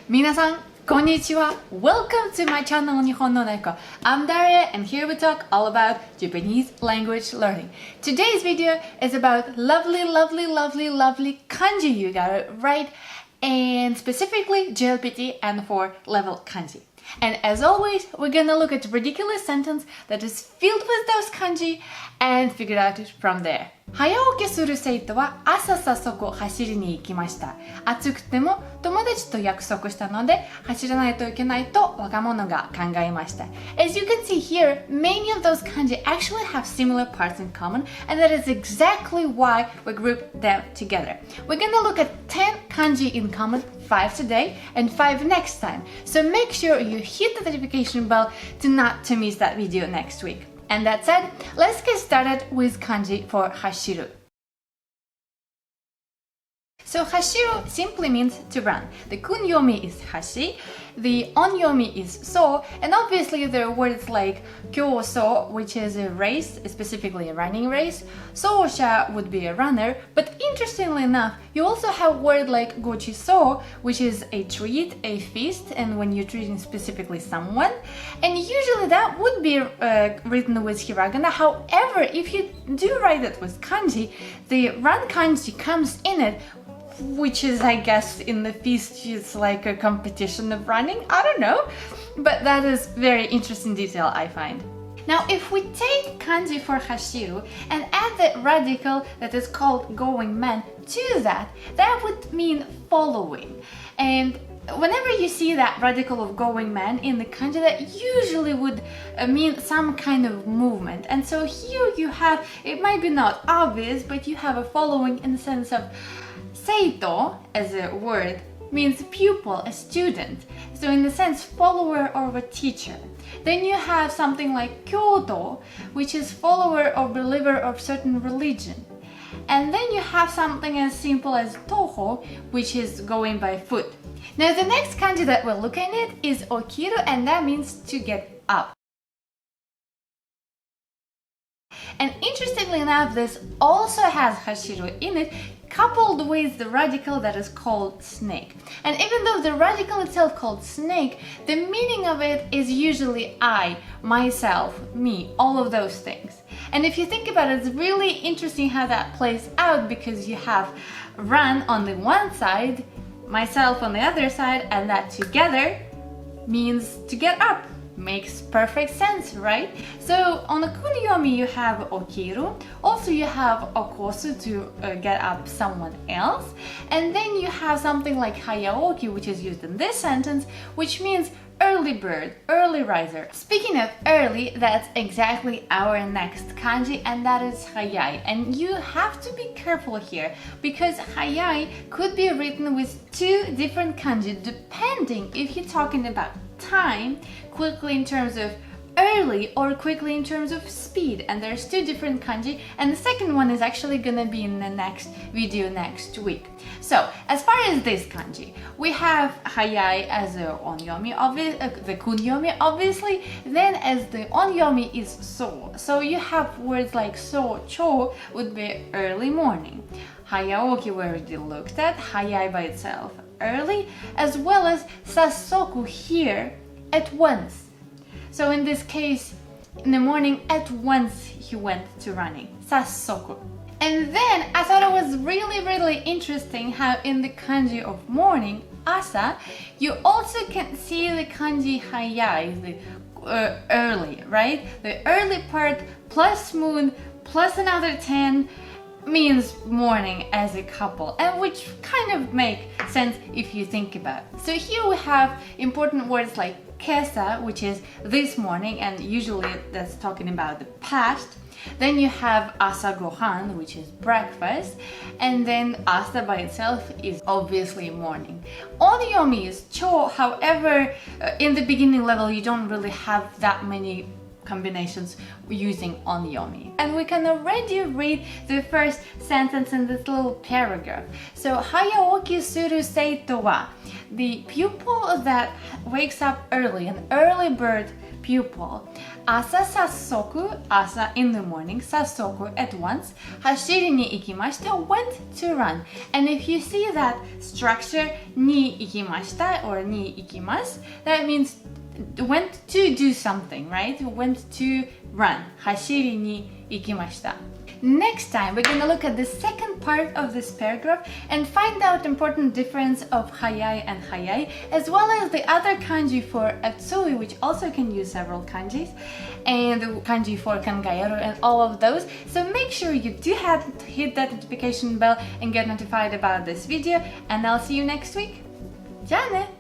皆さん、こんにちは。Welcome to my channel Nihonno Neko. I'm Daria and here we talk all about Japanese language learning. Today's video is about lovely kanji, you got it right, and specifically JLPT N4 level kanji. And as always, we're gonna look at a ridiculous sentence that is filled with those kanji and figure out it from there. 早起きする生徒は朝早速走りに行きました。暑くても友達と約束したので走らないといけないと若者が考えました。As you can see here, many of those kanji actually have similar parts in common, and that is exactly why we grouped them together. We're gonna look at 10 kanji in common, 5 today and 5 next time. So make sure you hit the notification bell to miss that video next week. And that said, let's get started with kanji for hashiru. So hashiru simply means to run. The kunyomi is hashi, the onyomi is so, and obviously there are words like kyoso, which is a race, specifically a running race. Sousha would be a runner, but interestingly enough, you also have word like gochiso, which is a treat, a feast, and when you're treating specifically someone. And usually that would be written with hiragana. However, if you do write it with kanji, the run kanji comes in it, which is, I guess, in the feast, it's like a competition of running. I don't know, but that is very interesting detail, I find. Now, if we take kanji for hashiru and add the radical that is called going man to that, that would mean following. And whenever you see that radical of going man in the kanji, that usually would mean some kind of movement. And so here you have, it might be not obvious, but you have a following in the sense of seito as a word means pupil, a student. So in the sense, follower of a teacher. Then you have something like kyoto, which is follower or believer of certain religion. And then you have something as simple as toho, which is going by foot. Now the next kanji that we're looking at is okiru, and that means to get up. And interestingly enough, this also has hashiru in it, coupled with the radical that is called snake. And even though the radical itself called snake, the meaning of it is usually I, myself, me, all of those things. And if you think about it, it's really interesting how that plays out, because you have run on the one side, myself on the other side, and that together means to get up. Makes perfect sense, right? So on the kunyomi you have okiru, also you have okosu to get up someone else, and then you have something like hayaoki, which is used in this sentence, which means early bird, early riser. Speaking of early, that's exactly our next kanji, and that is hayai. And you have to be careful here, because hayai could be written with two different kanji depending if you're talking about time, quickly in terms of early, or quickly in terms of speed. And there's two different kanji, and the second one is actually gonna be in the next video next week. So as far as this kanji, we have hayai as the onyomi, the kunyomi obviously, then as the onyomi is so. So you have words like so, cho would be early morning. Hayaoki we already looked at, hayai by itself, early, as well as sasoku here, at once. So in this case, in the morning, at once he went to running, sasoku. And then I thought it was really interesting how in the kanji of morning, asa, you also can see the kanji hayai, the early, right? The early part plus moon plus another 10 means morning as a couple, and which kind of make sense if you think about it. So here we have important words like kesa, which is this morning, and usually that's talking about the past. Then you have asa gohan, which is breakfast, and then asa by itself is obviously morning. Onyomi is cho, however, in the beginning level you don't really have that many combinations using onyomi. And we can already read the first sentence in this little paragraph. So hayaoki suru seito wa, the pupil that wakes up early, an early bird pupil. 朝早速、朝 in the morning, 早速 at once, 走りに行きました went to run. And if you see that structure に行きました or に行きます, that means went to do something, right? Went to run. 走りに行きました。Next time, we're going to look at the second part of this paragraph and find out important difference of hayai and hayai, as well as the other kanji for atsui, which also can use several kanjis, and the kanji for kangaeru and all of those. So make sure you do hit that notification bell and get notified about this video, and I'll see you next week. じゃあね!